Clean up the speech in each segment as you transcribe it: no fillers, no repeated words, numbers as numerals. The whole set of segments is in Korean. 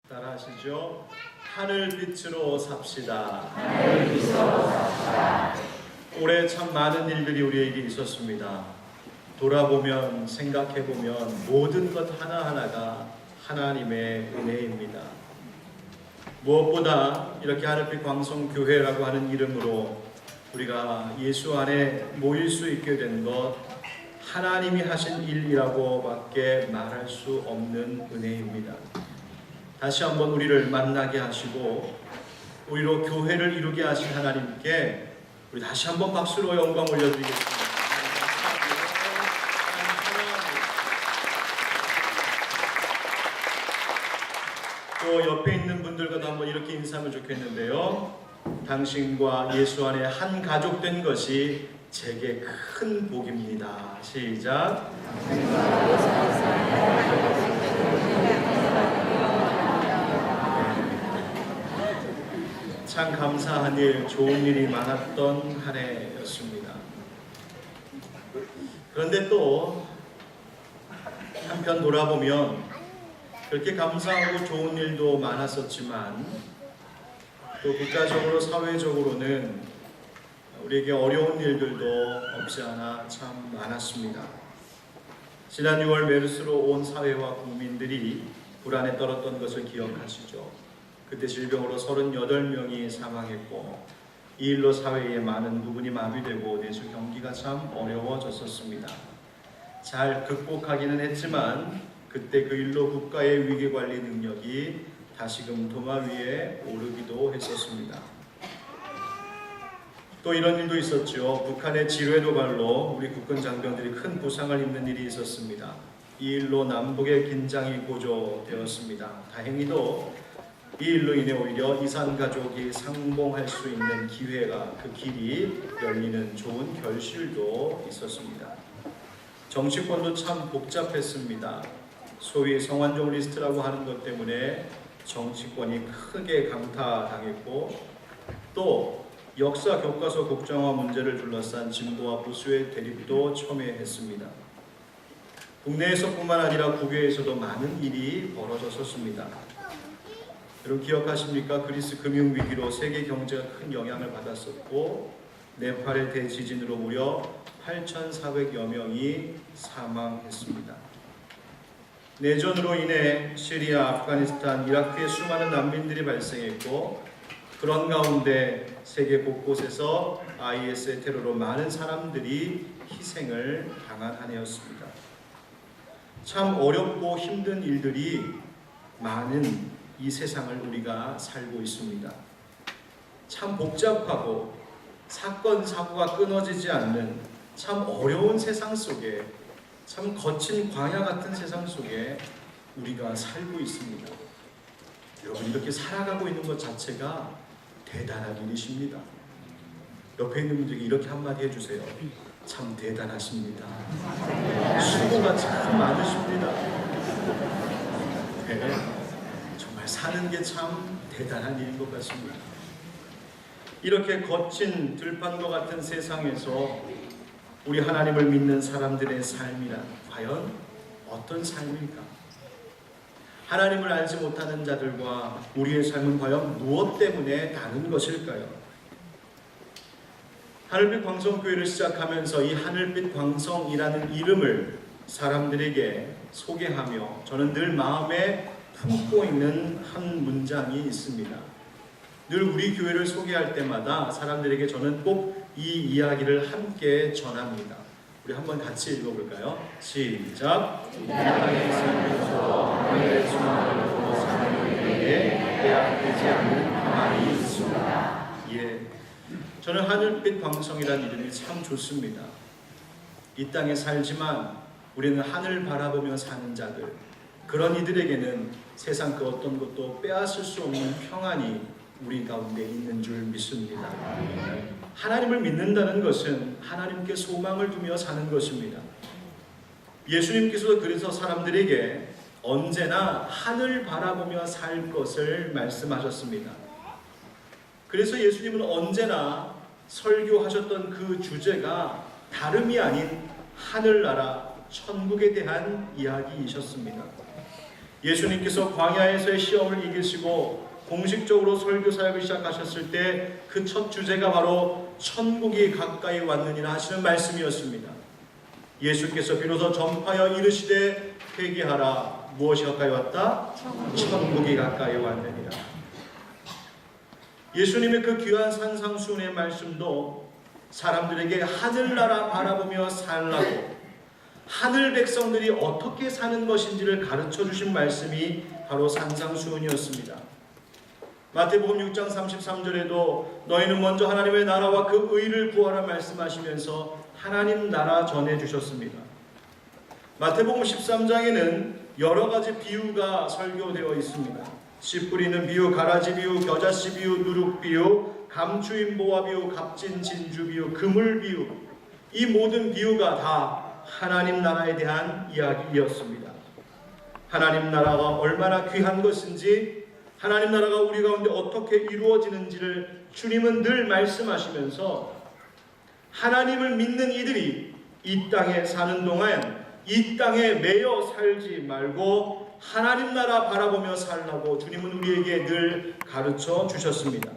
따라하시죠. 하늘빛으로 삽시다. 올해 참 많은 일들이 우리에게 있었습니다. 돌아보면, 생각해보면 모든 것 하나하나가 하나님의 은혜입니다. 무엇보다 이렇게 하늘빛 광성교회라고 하는 이름으로 우리가 예수 안에 모일 수 있게 된 것, 하나님이 하신 일이라고 밖에 말할 수 없는 은혜입니다. 다시 한번 우리를 만나게 하시고 우리로 교회를 이루게 하신 하나님께 우리 다시 한번 박수로 영광 올려드리겠습니다. 또 옆에 있는 분들과도 한번 이렇게 인사하면 좋겠는데요. 당신과 예수 안에 한 가족 된 것이 제게 큰 복입니다. 시작. 참 감사한 일, 좋은 일이 많았던 한 해였습니다. 그런데 또 한편 돌아보면 그렇게 감사하고 좋은 일도 많았었지만 또 국가적으로 사회적으로는 우리에게 어려운 일들도 없지 않아 참 많았습니다. 지난 6월 메르스로 온 사회와 국민들이 불안에 떨었던 것을 기억하시죠. 그때 질병으로 38명이 사망했고 이 일로 사회의 많은 부분이 마비되고 내수 경기가 참 어려워졌었습니다. 잘 극복하기는 했지만 그때 그 일로 국가의 위기관리 능력이 다시금 도마 위에 오르기도 했었습니다. 또 이런 일도 있었죠. 북한의 지뢰 도발로 우리 국군 장병들이 큰 부상을 입는 일이 있었습니다. 이 일로 남북의 긴장이 고조되었습니다. 다행히도 이 일로 인해 오히려 이산 가족이 상봉할 수 있는 기회가, 그 길이 열리는 좋은 결실도 있었습니다. 정치권도 참 복잡했습니다. 소위 성완종 리스트라고 하는 것 때문에 정치권이 크게 강타당했고 또 역사 교과서 국정화 문제를 둘러싼 진보와 보수의 대립도 첨예했습니다. 국내에서뿐만 아니라 국외에서도 많은 일이 벌어졌었습니다. 여러분 기억하십니까? 그리스 금융위기로 세계 경제가 큰 영향을 받았었고 네팔의 대지진으로 무려 8,400여 명이 사망했습니다. 내전으로 인해 시리아, 아프가니스탄, 이라크에 수많은 난민들이 발생했고 그런 가운데 세계 곳곳에서 IS의 테러로 많은 사람들이 희생을 당한 한 해였습니다. 참 어렵고 힘든 일들이 많은 이 세상을 우리가 살고 있습니다. 참 복잡하고 사건, 사고가 끊어지지 않는 참 어려운 세상 속에, 참 거친 광야 같은 세상 속에 우리가 살고 있습니다. 여러분 이렇게 살아가고 있는 것 자체가 대단한 일이십니다. 옆에 있는 분들에게 이렇게 한마디 해주세요. 참 대단하십니다. 수고가 참 많으십니다. 네. 사는 게 참 대단한 일인 것 같습니다. 이렇게 거친 들판과 같은 세상에서 우리 하나님을 믿는 사람들의 삶이란 과연 어떤 삶일까? 하나님을 알지 못하는 자들과 우리의 삶은 과연 무엇 때문에 다른 것일까요? 하늘빛 광성교회를 시작하면서 이 하늘빛 광성이라는 이름을 사람들에게 소개하며 저는 늘 마음에 품고 있는 한 문장이 있습니다. 늘 우리 교회를 소개할 때마다 사람들에게 저는 꼭 이 이야기를 함께 전합니다. 우리 한번 같이 읽어볼까요? 시작! 이 땅의 삶에서 하늘의 소망을 두고 사는 우리에게 빼앗기지 않는 평안이 있습니다. 예, 저는 하늘빛 광성이라는 이름이 참 좋습니다. 이 땅에 살지만 우리는 하늘 바라보며 사는 자들, 그런 이들에게는 세상 그 어떤 것도 빼앗을 수 없는 평안이 우리 가운데 있는 줄 믿습니다. 하나님을 믿는다는 것은 하나님께 소망을 두며 사는 것입니다. 예수님께서도 그래서 사람들에게 언제나 하늘 바라보며 살 것을 말씀하셨습니다. 그래서 예수님은 언제나 설교하셨던 그 주제가 다름이 아닌 하늘나라, 천국에 대한 이야기이셨습니다. 예수님께서 광야에서의 시험을 이기시고 공식적으로 설교 사역을 시작하셨을 때 그 첫 주제가 바로 천국이 가까이 왔느니라 하시는 말씀이었습니다. 예수께서 비로소 전파하여 이르시되 회개하라. 무엇이 가까이 왔다? 천국이 가까이 왔느니라. 예수님의 그 귀한 산상수훈의 말씀도 사람들에게 하늘나라 바라보며 살라고, 하늘 백성들이 어떻게 사는 것인지를 가르쳐 주신 말씀이 바로 산상수훈이었습니다. 마태복음 6장 33절에도 너희는 먼저 하나님의 나라와 그 의를 구하라 말씀하시면서 하나님 나라 전해 주셨습니다. 마태복음 13장에는 여러 가지 비유가 설교되어 있습니다. 씨 뿌리는 비유, 가라지 비유, 겨자씨 비유, 누룩 비유, 감추인 보화 비유, 값진 진주 비유, 그물 비유, 이 모든 비유가 다 하나님 나라에 대한 이야기였습니다. 하나님 나라가 얼마나 귀한 것인지, 하나님 나라가 우리 가운데 어떻게 이루어지는지를 주님은 늘 말씀하시면서 하나님을 믿는 이들이 이 땅에 사는 동안 이 땅에 매여 살지 말고 하나님 나라 바라보며 살라고 주님은 우리에게 늘 가르쳐 주셨습니다.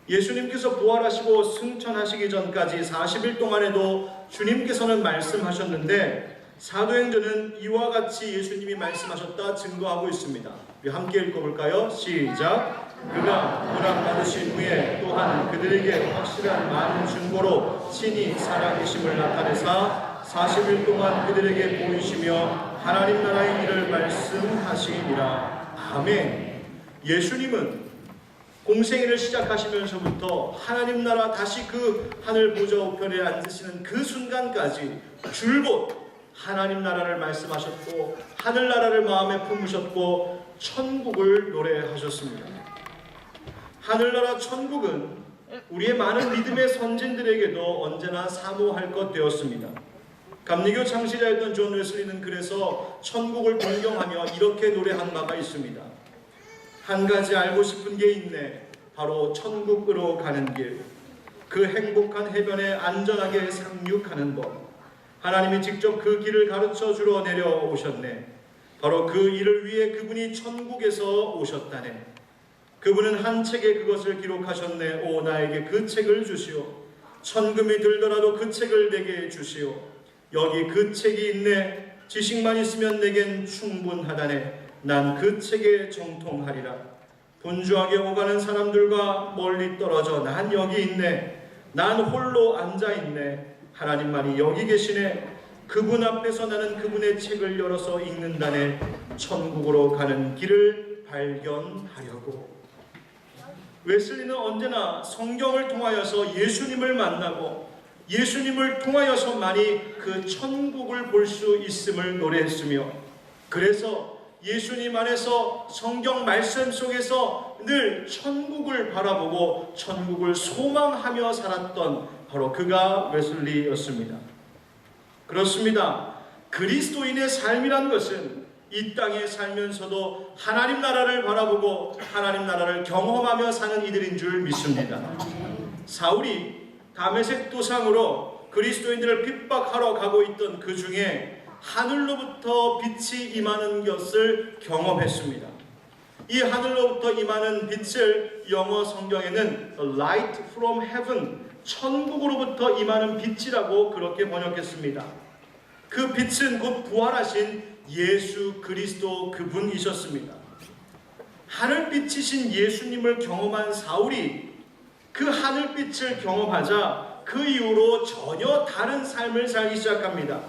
예수님께서 부활하시고 승천하시기 전까지 40일 동안에도 주님께서는 말씀하셨는데 사도행전은 이와 같이 예수님이 말씀하셨다 증거하고 있습니다. 우리 함께 읽어볼까요? 시작! 그가 고난받으신 후에 또한 그들에게 확실한 많은 증거로 친히 살아계심을 나타내사 40일 동안 그들에게 보이시며 하나님 나라의 일을 말씀하시니라. 아멘. 예수님은 공생애를 시작하시면서부터 하나님 나라 다시 그 하늘 보좌 우편에 앉으시는 그 순간까지 줄곧 하나님 나라를 말씀하셨고 하늘 나라를 마음에 품으셨고 천국을 노래하셨습니다. 하늘나라 천국은 우리의 많은 믿음의 선진들에게도 언제나 사모할 것 되었습니다. 감리교 창시자였던 존 웨슬리는 그래서 천국을 동경하며 이렇게 노래한 바가 있습니다. 한 가지 알고 싶은 게 있네. 바로 천국으로 가는 길. 그 행복한 해변에 안전하게 상륙하는 법. 하나님이 직접 그 길을 가르쳐 주러 내려오셨네. 바로 그 일을 위해 그분이 천국에서 오셨다네. 그분은 한 책에 그것을 기록하셨네. 오 나에게 그 책을 주시오. 천금이 들더라도 그 책을 내게 주시오. 여기 그 책이 있네. 지식만 있으면 내겐 충분하다네. 난 그 책에 정통하리라. 분주하게 오가는 사람들과 멀리 떨어져 난 여기 있네. 난 홀로 앉아있네. 하나님만이 여기 계시네. 그분 앞에서 나는 그분의 책을 열어서 읽는다네. 천국으로 가는 길을 발견하려고. 웨슬리는 언제나 성경을 통하여서 예수님을 만나고 예수님을 통하여서만이 그 천국을 볼 수 있음을 노래했으며, 그래서 예수님 안에서 성경 말씀 속에서 늘 천국을 바라보고 천국을 소망하며 살았던 바로 그가 웨슬리였습니다. 그렇습니다. 그리스도인의 삶이란 것은 이 땅에 살면서도 하나님 나라를 바라보고 하나님 나라를 경험하며 사는 이들인 줄 믿습니다. 사울이 다메섹 도상으로 그리스도인들을 핍박하러 가고 있던 그 중에 하늘로부터 빛이 임하는 것을 경험했습니다. 이 하늘로부터 임하는 빛을 영어 성경에는 light from heaven, 천국으로부터 임하는 빛이라고 그렇게 번역했습니다. 그 빛은 곧 부활하신 예수 그리스도 그분이셨습니다. 하늘빛이신 예수님을 경험한 사울이 그 하늘빛을 경험하자 그 이후로 전혀 다른 삶을 살기 시작합니다.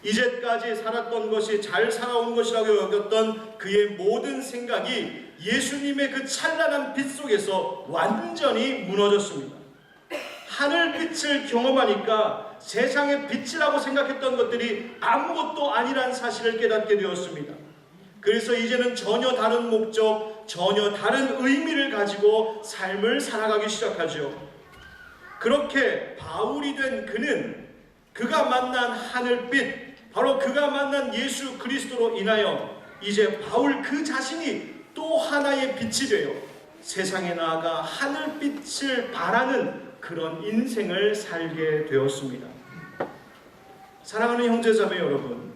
이제까지 살았던 것이 잘 살아온 것이라고 여겼던 그의 모든 생각이 예수님의 그 찬란한 빛 속에서 완전히 무너졌습니다. 하늘빛을 경험하니까 세상의 빛이라고 생각했던 것들이 아무것도 아니란 사실을 깨닫게 되었습니다. 그래서 이제는 전혀 다른 목적, 전혀 다른 의미를 가지고 삶을 살아가기 시작하죠. 그렇게 바울이 된 그는 그가 만난 하늘빛, 바로 그가 만난 예수 그리스도로 인하여 이제 바울 그 자신이 또 하나의 빛이 되어 세상에 나아가 하늘빛을 바라는 그런 인생을 살게 되었습니다. 사랑하는 형제자매 여러분,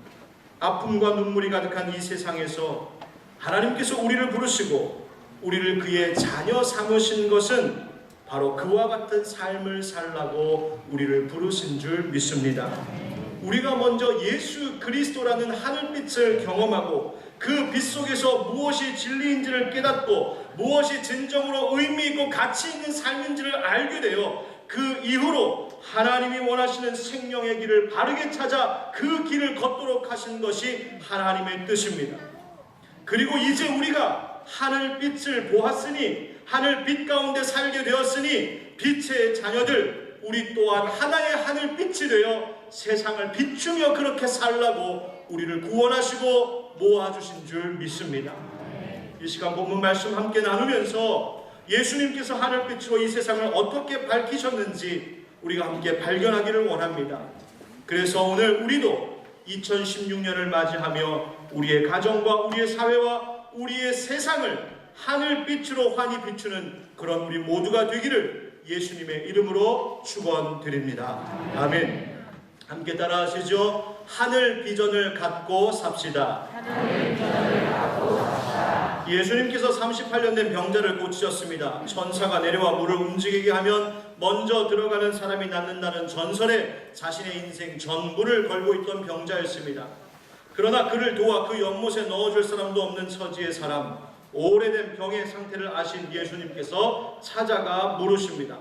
아픔과 눈물이 가득한 이 세상에서 하나님께서 우리를 부르시고 우리를 그의 자녀 삼으신 것은 바로 그와 같은 삶을 살라고 우리를 부르신 줄 믿습니다. 우리가 먼저 예수 그리스도라는 하늘빛을 경험하고 그 빛 속에서 무엇이 진리인지를 깨닫고 무엇이 진정으로 의미 있고 가치 있는 삶인지를 알게 되어 그 이후로 하나님이 원하시는 생명의 길을 바르게 찾아 그 길을 걷도록 하신 것이 하나님의 뜻입니다. 그리고 이제 우리가 하늘빛을 보았으니 하늘빛 가운데 살게 되었으니 빛의 자녀들, 우리 또한 하나의 하늘빛이 되어 세상을 비추며 그렇게 살라고 우리를 구원하시고 모아주신 줄 믿습니다. 이 시간 본문 말씀 함께 나누면서 예수님께서 하늘빛으로 이 세상을 어떻게 밝히셨는지 우리가 함께 발견하기를 원합니다. 그래서 오늘 우리도 2016년을 맞이하며 우리의 가정과 우리의 사회와 우리의 세상을 하늘빛으로 환히 비추는 그런 우리 모두가 되기를 예수님의 이름으로 축원드립니다. 아멘. 함께 따라하시죠. 하늘 비전을 갖고 삽시다. 예수님께서 38년 된 병자를 고치셨습니다. 천사가 내려와 물을 움직이게 하면 먼저 들어가는 사람이 낫는다는 전설에 자신의 인생 전부를 걸고 있던 병자였습니다. 그러나 그를 도와 그 연못에 넣어줄 사람도 없는 처지의 사람, 오래된 병의 상태를 아신 예수님께서 찾아가 물으십니다.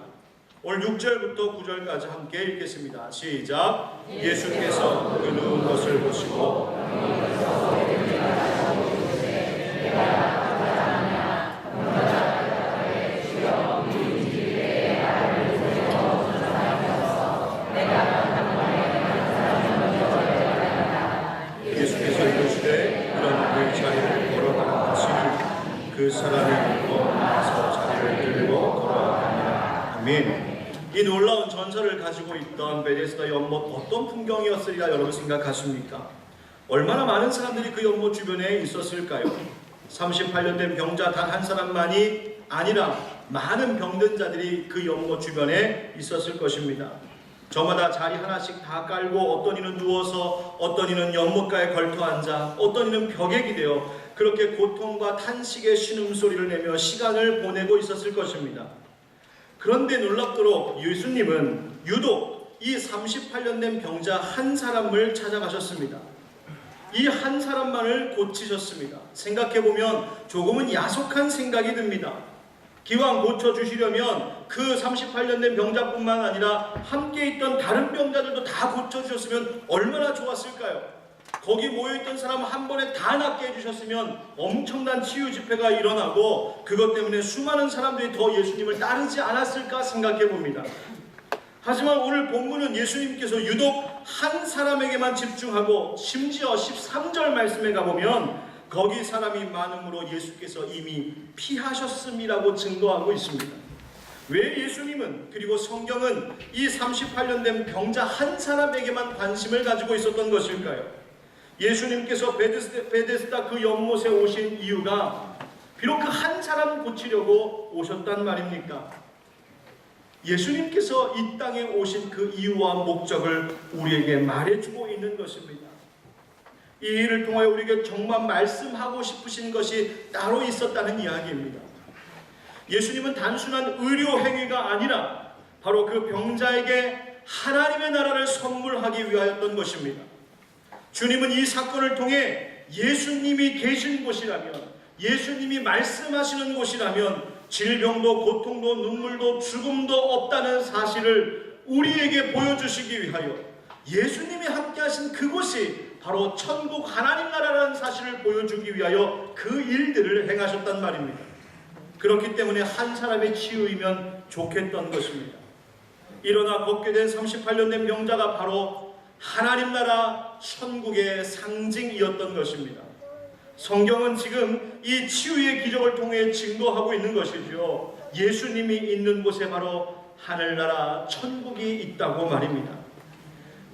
오늘 6절부터 9절까지 함께 읽겠습니다. 시작. 예수께서 그 누운 것을 보시고 예수께서 이르시되 그런 그 자리를 걸어가라 하시니 그 사람이 일어나서 자리를 들고 걸어가니라. 아멘. 이 놀라운 전설을 가지고 있던 베데스다 연못 어떤 풍경이었으리라 여러분 생각하십니까? 얼마나 많은 사람들이 그 연못 주변에 있었을까요? 38년 된 병자 단 한 사람만이 아니라 많은 병든 자들이 그 연못 주변에 있었을 것입니다. 저마다 자리 하나씩 다 깔고 어떤 이는 누워서 어떤 이는 연못가에 걸터 앉아 어떤 이는 벽에 기대어 그렇게 고통과 탄식의 신음소리를 내며 시간을 보내고 있었을 것입니다. 그런데 놀랍도록 예수님은 유독 이 38년 된 병자 한 사람을 찾아가셨습니다. 이 한 사람만을 고치셨습니다. 생각해보면 조금은 야속한 생각이 듭니다. 기왕 고쳐주시려면 그 38년 된 병자뿐만 아니라 함께 있던 다른 병자들도 다 고쳐주셨으면 얼마나 좋았을까요? 거기 모여있던 사람 한 번에 다 낫게 해주셨으면 엄청난 치유 집회가 일어나고 그것 때문에 수많은 사람들이 더 예수님을 따르지 않았을까 생각해 봅니다. 하지만 오늘 본문은 예수님께서 유독 한 사람에게만 집중하고 심지어 13절 말씀에 가보면 거기 사람이 많음으로 예수께서 이미 피하셨음이라고 증거하고 있습니다. 왜 예수님은 그리고 성경은 이 38년 된 병자 한 사람에게만 관심을 가지고 있었던 것일까요? 예수님께서 베데스다 그 연못에 오신 이유가 비록 그 한 사람 고치려고 오셨단 말입니까? 예수님께서 이 땅에 오신 그 이유와 목적을 우리에게 말해주고 있는 것입니다. 이 일을 통하여 우리에게 정말 말씀하고 싶으신 것이 따로 있었다는 이야기입니다. 예수님은 단순한 의료 행위가 아니라 바로 그 병자에게 하나님의 나라를 선물하기 위하였던 것입니다. 주님은 이 사건을 통해 예수님이 계신 곳이라면, 예수님이 말씀하시는 곳이라면 질병도 고통도 눈물도 죽음도 없다는 사실을 우리에게 보여주시기 위하여 예수님이 함께하신 그곳이 바로 천국 하나님 나라라는 사실을 보여주기 위하여 그 일들을 행하셨단 말입니다. 그렇기 때문에 한 사람의 치유이면 좋겠던 것입니다. 일어나 걷게 된 38년 된 병자가 바로 하나님 나라 천국의 상징이었던 것입니다. 성경은 지금 이 치유의 기적을 통해 증거하고 있는 것이죠. 예수님이 있는 곳에 바로 하늘나라 천국이 있다고 말입니다.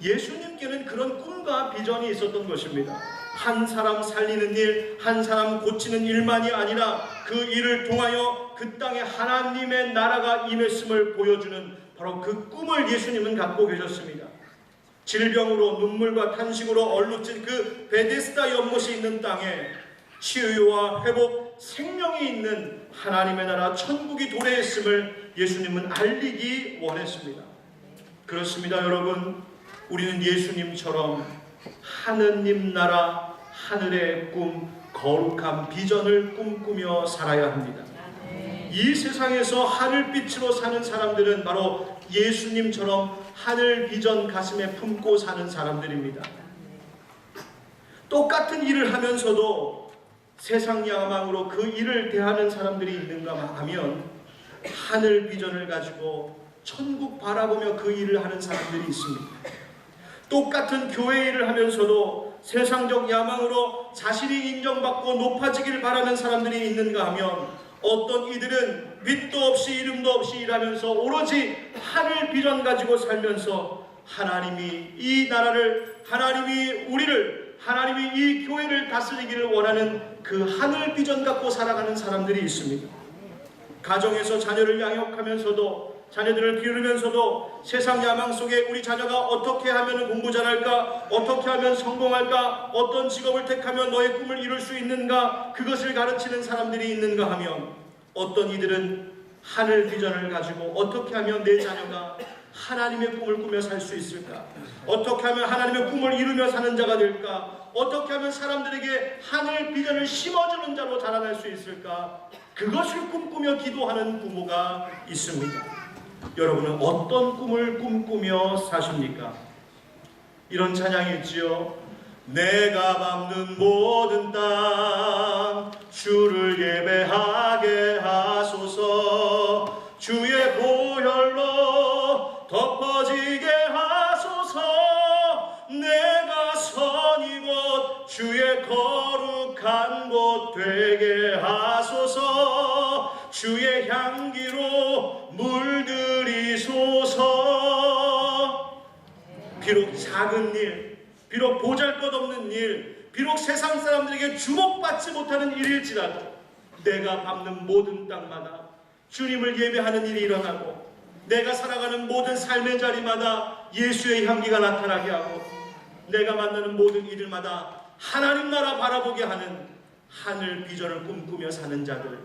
예수님께는 그런 꿈과 비전이 있었던 것입니다. 한 사람 살리는 일, 한 사람 고치는 일만이 아니라 그 일을 통하여 그 땅에 하나님의 나라가 임했음을 보여주는 바로 그 꿈을 예수님은 갖고 계셨습니다. 질병으로 눈물과 탄식으로 얼룩진 그 베데스다 연못이 있는 땅에 치유와 회복, 생명이 있는 하나님의 나라 천국이 도래했음을 예수님은 알리기 원했습니다. 그렇습니다, 여러분. 우리는 예수님처럼 하느님 나라, 하늘의 꿈, 거룩한 비전을 꿈꾸며 살아야 합니다. 이 세상에서 하늘빛으로 사는 사람들은 바로 예수님처럼 하늘 비전 가슴에 품고 사는 사람들입니다. 똑같은 일을 하면서도 세상 야망으로 그 일을 대하는 사람들이 있는가 하면 하늘 비전을 가지고 천국 바라보며 그 일을 하는 사람들이 있습니다. 똑같은 교회 일을 하면서도 세상적 야망으로 자신이 인정받고 높아지기를 바라는 사람들이 있는가 하면 어떤 이들은 밑도 없이 이름도 없이 일하면서 오로지 하늘 비전 가지고 살면서 하나님이 이 나라를, 하나님이 우리를, 하나님이 이 교회를 다스리기를 원하는 그 하늘 비전 갖고 살아가는 사람들이 있습니다. 가정에서 자녀를 양육하면서도, 자녀들을 기르면서도 세상 야망 속에 우리 자녀가 어떻게 하면 공부 잘할까, 어떻게 하면 성공할까, 어떤 직업을 택하면 너의 꿈을 이룰 수 있는가, 그것을 가르치는 사람들이 있는가 하면 어떤 이들은 하늘 비전을 가지고 어떻게 하면 내 자녀가 하나님의 꿈을 꾸며 살 수 있을까, 어떻게 하면 하나님의 꿈을 이루며 사는 자가 될까, 어떻게 하면 사람들에게 하늘 비전을 심어주는 자로 자라날 수 있을까, 그것을 꿈꾸며 기도하는 부모가 있습니다. 여러분은 어떤 꿈을 꿈꾸며 사십니까? 이런 찬양이 있지요. 내가 밟는 모든 땅 주를 예배하게 하소서, 주의 보혈로 덮어지게 하소서, 내가 선 이곳 주의 거룩한 곳 되게 하소서, 주의 향기로 물들이소서. 비록 작은 일, 비록 보잘것없는 일, 비록 세상 사람들에게 주목받지 못하는 일일지라도 내가 밟는 모든 땅마다 주님을 예배하는 일이 일어나고, 내가 살아가는 모든 삶의 자리마다 예수의 향기가 나타나게 하고, 내가 만나는 모든 이들마다 하나님 나라 바라보게 하는 하늘 비전을 꿈꾸며 사는 자들,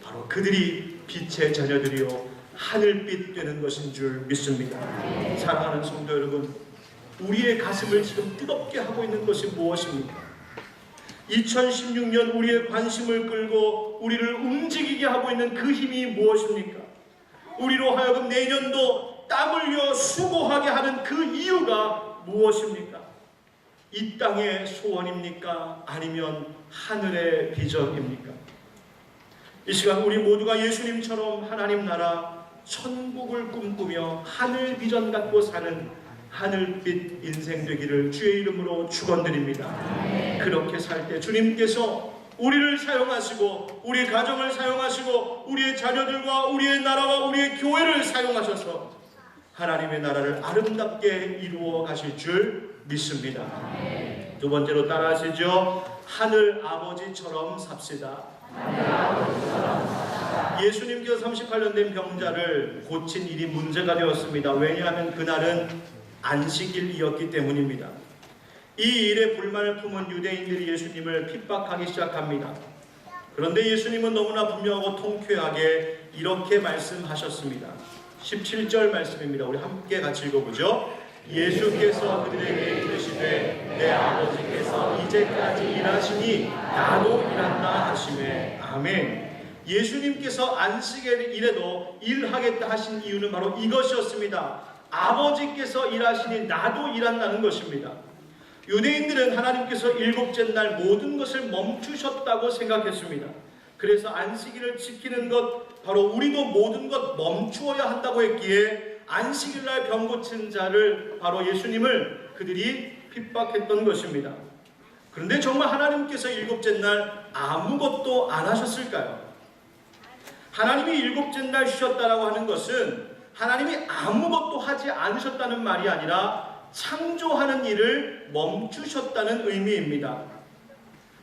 바로 그들이 빛의 자녀들이요 하늘빛 되는 것인 줄 믿습니다. 사랑하는 성도 여러분, 우리의 가슴을 지금 뜨겁게 하고 있는 것이 무엇입니까? 2016년 우리의 관심을 끌고 우리를 움직이게 하고 있는 그 힘이 무엇입니까? 우리로 하여금 내년도 땀 흘려 수고하게 하는 그 이유가 무엇입니까? 이 땅의 소원입니까? 아니면 하늘의 비전입니까? 이 시간 우리 모두가 예수님처럼 하나님 나라 천국을 꿈꾸며 하늘 비전 갖고 사는 하늘빛 인생 되기를 주의 이름으로 축원드립니다. 그렇게 살 때 주님께서 우리를 사용하시고, 우리 가정을 사용하시고, 우리의 자녀들과 우리의 나라와 우리의 교회를 사용하셔서 하나님의 나라를 아름답게 이루어 가실 줄 믿습니다. 두 번째로 따라하시죠. 하늘 아버지처럼 삽시다. 예수님께서 38년 된 병자를 고친 일이 문제가 되었습니다. 왜냐하면 그날은 안식일이었기 때문입니다. 이 일에 불만을 품은 유대인들이 예수님을 핍박하기 시작합니다. 그런데 예수님은 너무나 분명하고 통쾌하게 이렇게 말씀하셨습니다. 17절 말씀입니다. 우리 함께 같이 읽어보죠. 예수께서 그들에게 이르시되 내 아버지께서 이제까지 일하시니 나도 일한다 하시매. 아멘. 예수님께서 안식일에도 일하겠다 하신 이유는 바로 이것이었습니다. 아버지께서 일하시니 나도 일한다는 것입니다. 유대인들은 하나님께서 일곱째 날 모든 것을 멈추셨다고 생각했습니다. 그래서 안식일을 지키는 것, 바로 우리도 모든 것 멈추어야 한다고 했기에 안식일날 병 고친 자를, 바로 예수님을 그들이 핍박했던 것입니다. 그런데 정말 하나님께서 일곱째 날 아무것도 안 하셨을까요? 하나님이 일곱째 날 쉬셨다라고 하는 것은 하나님이 아무것도 하지 않으셨다는 말이 아니라 창조하는 일을 멈추셨다는 의미입니다.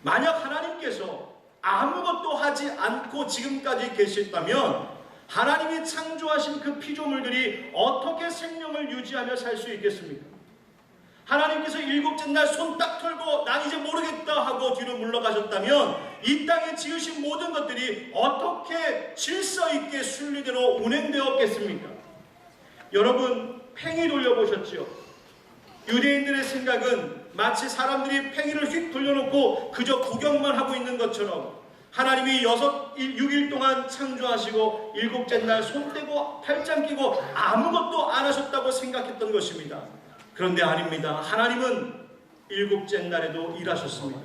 만약 하나님께서 아무것도 하지 않고 지금까지 계셨다면 하나님이 창조하신 그 피조물들이 어떻게 생명을 유지하며 살 수 있겠습니까? 하나님께서 일곱째 날 손 딱 털고 난 이제 모르겠다 하고 뒤로 물러가셨다면 이 땅에 지으신 모든 것들이 어떻게 질서 있게 순리대로 운행되었겠습니까? 여러분, 팽이 돌려보셨죠? 유대인들의 생각은 마치 사람들이 팽이를 휙 돌려놓고 그저 구경만 하고 있는 것처럼 하나님이 6일 동안 창조하시고 일곱째 날 손 떼고 팔짱 끼고 아무것도 안 하셨다고 생각했던 것입니다. 그런데 아닙니다. 하나님은 일곱째 날에도 일하셨습니다.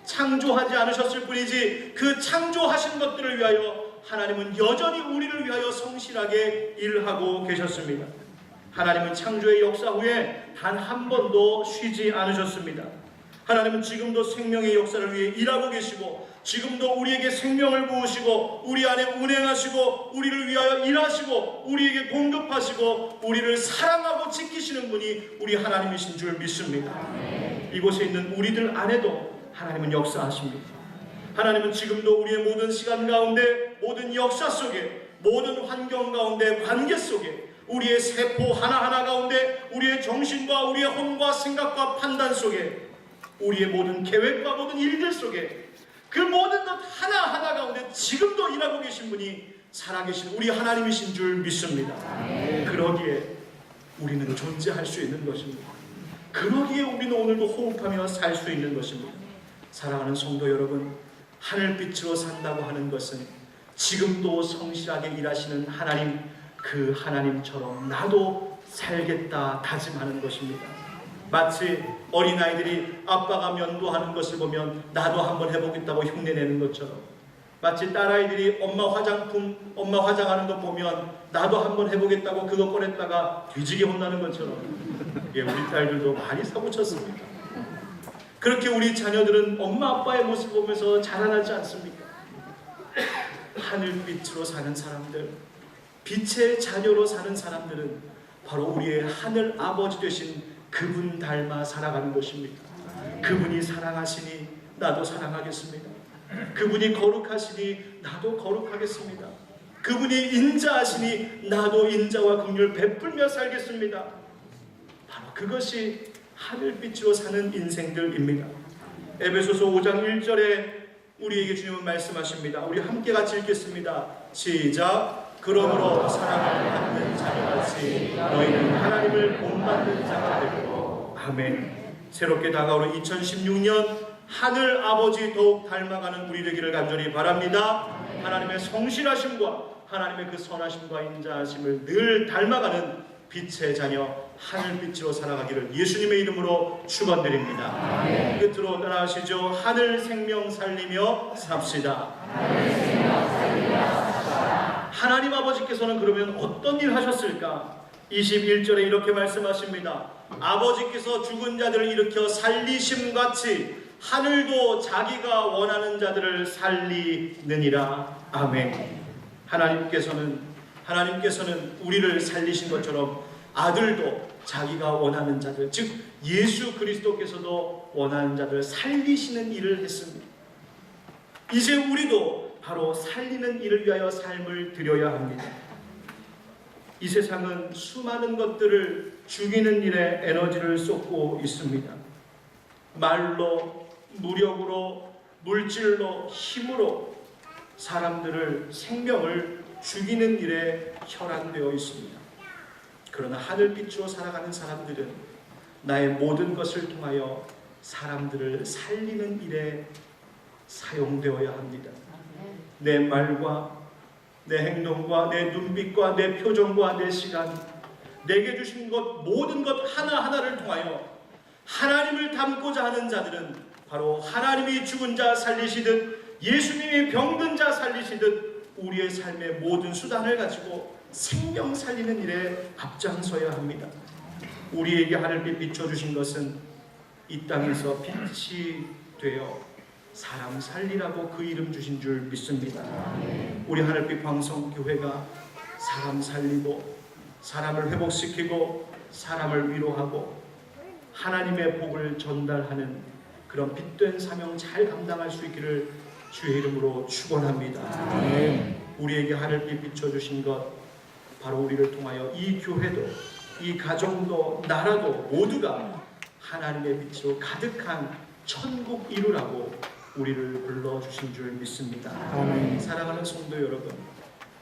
창조하지 않으셨을 뿐이지 그 창조하신 것들을 위하여 하나님은 여전히 우리를 위하여 성실하게 일하고 계셨습니다. 하나님은 창조의 역사 후에 단 한 번도 쉬지 않으셨습니다. 하나님은 지금도 생명의 역사를 위해 일하고 계시고 지금도 우리에게 생명을 부으시고 우리 안에 운행하시고 우리를 위하여 일하시고 우리에게 공급하시고 우리를 사랑하고 지키시는 분이 우리 하나님이신 줄 믿습니다. 이곳에 있는 우리들 안에도 하나님은 역사하십니다. 하나님은 지금도 우리의 모든 시간 가운데 모든 역사 속에 모든 환경 가운데 관계 속에 우리의 세포 하나하나 가운데 우리의 정신과 우리의 혼과 생각과 판단 속에 우리의 모든 계획과 모든 일들 속에 그 모든 것 하나하나 가운데 지금도 일하고 계신 분이 살아계신 우리 하나님이신 줄 믿습니다. 그러기에 우리는 존재할 수 있는 것입니다. 그러기에 우리는 오늘도 호흡하며 살 수 있는 것입니다. 사랑하는 성도 여러분, 하늘빛으로 산다고 하는 것은 지금도 성실하게 일하시는 하나님, 그 하나님처럼 나도 살겠다 다짐하는 것입니다. 마치 어린아이들이 아빠가 면도하는 것을 보면 나도 한번 해보겠다고 흉내내는 것처럼, 마치 딸아이들이 엄마 화장하는 거 보면 나도 한번 해보겠다고 그거 꺼냈다가 뒤지게 혼나는 것처럼, 예, 우리 딸들도 많이 사고쳤습니다. 그렇게 우리 자녀들은 엄마 아빠의 모습 보면서 자라나지 않습니까? 하늘빛으로 사는 사람들, 빛의 자녀로 사는 사람들은 바로 우리의 하늘 아버지 되신 그분 닮아 살아가는 것입니다. 그분이 사랑하시니 나도 사랑하겠습니다. 그분이 거룩하시니 나도 거룩하겠습니다. 그분이 인자하시니 나도 인자와 긍휼을 베풀며 살겠습니다. 바로 그것이 하늘빛으로 사는 인생들입니다. 에베소서 5장 1절에 우리에게 주님은 말씀하십니다. 우리 함께 같이 읽겠습니다. 시작. 그러므로 사랑을 받는 자녀같이 너희는 하나님을 본받는 자가 되고. 아멘. 새롭게 다가오는 2016년 하늘 아버지 더욱 닮아가는 우리 되기를 간절히 바랍니다. 하나님의 성실하심과 하나님의 그 선하심과 인자하심을 늘 닮아가는 빛의 자녀 하늘빛으로 살아가기를 예수님의 이름으로 축원드립니다. 끝으로 따라하시죠. 하늘 생명 살리며 삽시다. 하나님 아버지께서는 그러면 어떤 일 하셨을까? 21절에 이렇게 말씀하십니다. 아버지께서 죽은 자들을 일으켜 살리심같이 하늘도 자기가 원하는 자들을 살리느니라. 아멘. 하나님께서는 우리를 살리신 것처럼 아들도 자기가 원하는 자들, 즉 예수 그리스도께서도 원하는 자들을 살리시는 일을 했습니다. 이제 우리도 바로 살리는 일을 위하여 삶을 드려야 합니다. 이 세상은 수많은 것들을 죽이는 일에 에너지를 쏟고 있습니다. 말로, 무력으로, 물질로, 힘으로 사람들을, 생명을 죽이는 일에 혈안되어 있습니다. 그러나 하늘빛으로 살아가는 사람들은 나의 모든 것을 통하여 사람들을 살리는 일에 사용되어야 합니다. 내 말과 내 행동과 내 눈빛과 내 표정과 내 시간, 내게 주신 것 모든 것 하나하나를 통하여 하나님을 닮고자 하는 자들은 바로 하나님이 죽은 자 살리시듯 예수님이 병든 자 살리시듯 우리의 삶의 모든 수단을 가지고 생명 살리는 일에 앞장서야 합니다. 우리에게 하늘빛 비춰주신 것은 이 땅에서 빛이 되어 사람 살리라고 그 이름 주신 줄 믿습니다. 우리 하늘빛 광성교회가 사람 살리고 사람을 회복시키고 사람을 위로하고 하나님의 복을 전달하는 그런 빛된 사명 잘 감당할 수 있기를 주의 이름으로 축원합니다. 우리에게 하늘빛 비춰주신 것 바로 우리를 통하여 이 교회도 이 가정도 나라도 모두가 하나님의 빛으로 가득한 천국 이루라고 우리를 불러주신 줄 믿습니다. 아멘. 사랑하는 성도 여러분,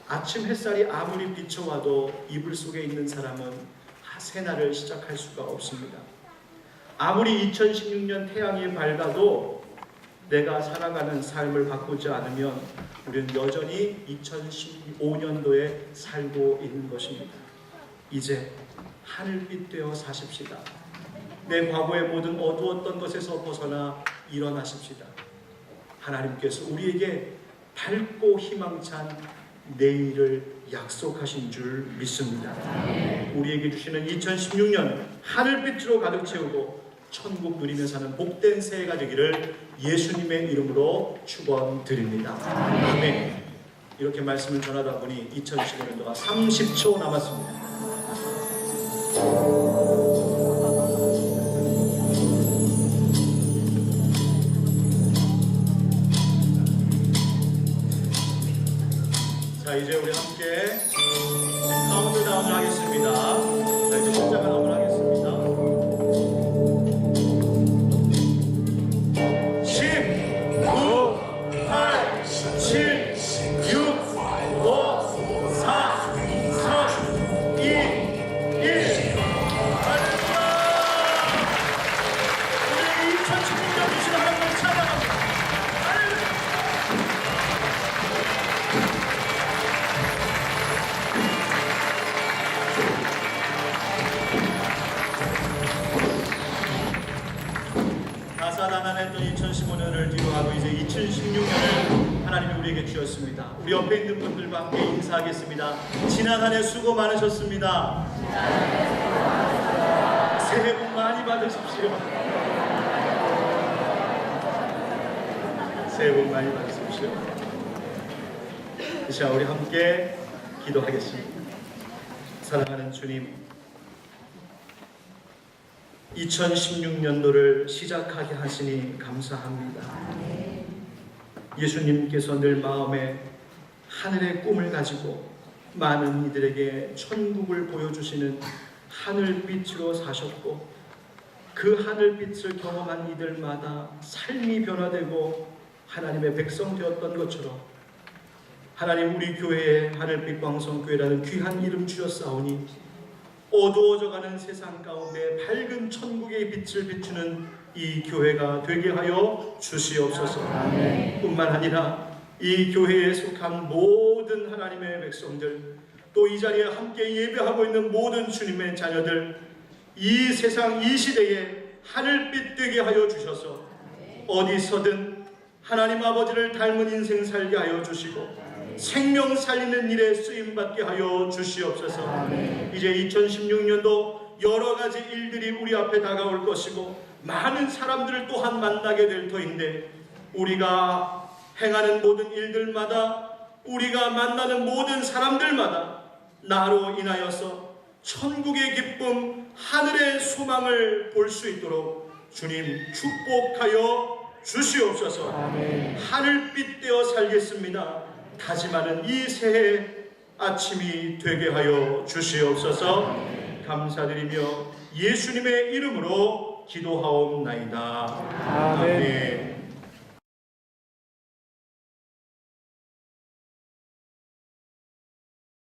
아침 햇살이 아무리 비춰와도 이불 속에 있는 사람은 새날을 시작할 수가 없습니다. 아무리 2016년 태양이 밝아도 내가 살아가는 삶을 바꾸지 않으면 우리는 여전히 2015년도에 살고 있는 것입니다. 이제 하늘빛 되어 사십시다. 내 과거의 모든 어두웠던 것에서 벗어나 일어나십시다. 하나님께서 우리에게 밝고 희망찬 내일을 약속하신 줄 믿습니다. 우리에게 주시는 2016년 하늘빛으로 가득 채우고 천국 누리며 사는 복된 새해가 되기를 예수님의 이름으로 축원드립니다. 아멘. 이렇게 말씀을 전하다 보니 2015년도가 30초 남았습니다. 자, 이제 우리 함께 카운트다운을 하겠습니다. 자, 이제 십자가나무를 하겠습니다. 10, 9, 8, 7, 6, 5, 4, 3, 2, 1. 할렐루야! 우리 2016년 주신 하나님을 찬양합니다. 할렐루야! 다사다난했던 2015년을 뒤로하고 이제 2016년을 하나님이 우리에게 주셨습니다. 우리 옆에 있는 분들과 함께 인사하겠습니다. 지난 한 해 수고 많으셨습니다. 새해 복 많이 받으십시오. 새해 복 많이 받으십시오. 자, 우리 함께 기도하겠습니다. 사랑하는 주님, 2016년도를 시작하게 하시니 감사합니다. 예수님께서 늘 마음에 하늘의 꿈을 가지고 많은 이들에게 천국을 보여주시는 하늘빛으로 사셨고, 그 하늘빛을 경험한 이들마다 삶이 변화되고 하나님의 백성 되었던 것처럼 하나님, 우리 교회에 하늘빛 광성교회라는 귀한 이름 주셨사오니 어두워져가는 세상 가운데 밝은 천국의 빛을 비추는 이 교회가 되게 하여 주시옵소서. 뿐만 아니라 이 교회에 속한 모든 하나님의 백성들, 또 이 자리에 함께 예배하고 있는 모든 주님의 자녀들, 이 세상 이 시대에 하늘빛 되게 하여 주셔서 어디서든 하나님 아버지를 닮은 인생 살게 하여 주시고 생명 살리는 일에 쓰임받게 하여 주시옵소서. 이제 2016년도 여러 가지 일들이 우리 앞에 다가올 것이고 많은 사람들을 또한 만나게 될 터인데, 우리가 행하는 모든 일들마다, 우리가 만나는 모든 사람들마다 나로 인하여서 천국의 기쁨, 하늘의 소망을 볼 수 있도록 주님 축복하여 주시옵소서. 하늘빛 되어 살겠습니다. 다짐하는 이 새해 아침이 되게 하여 주시옵소서. 감사드리며 예수님의 이름으로 기도하옵나이다. 아멘.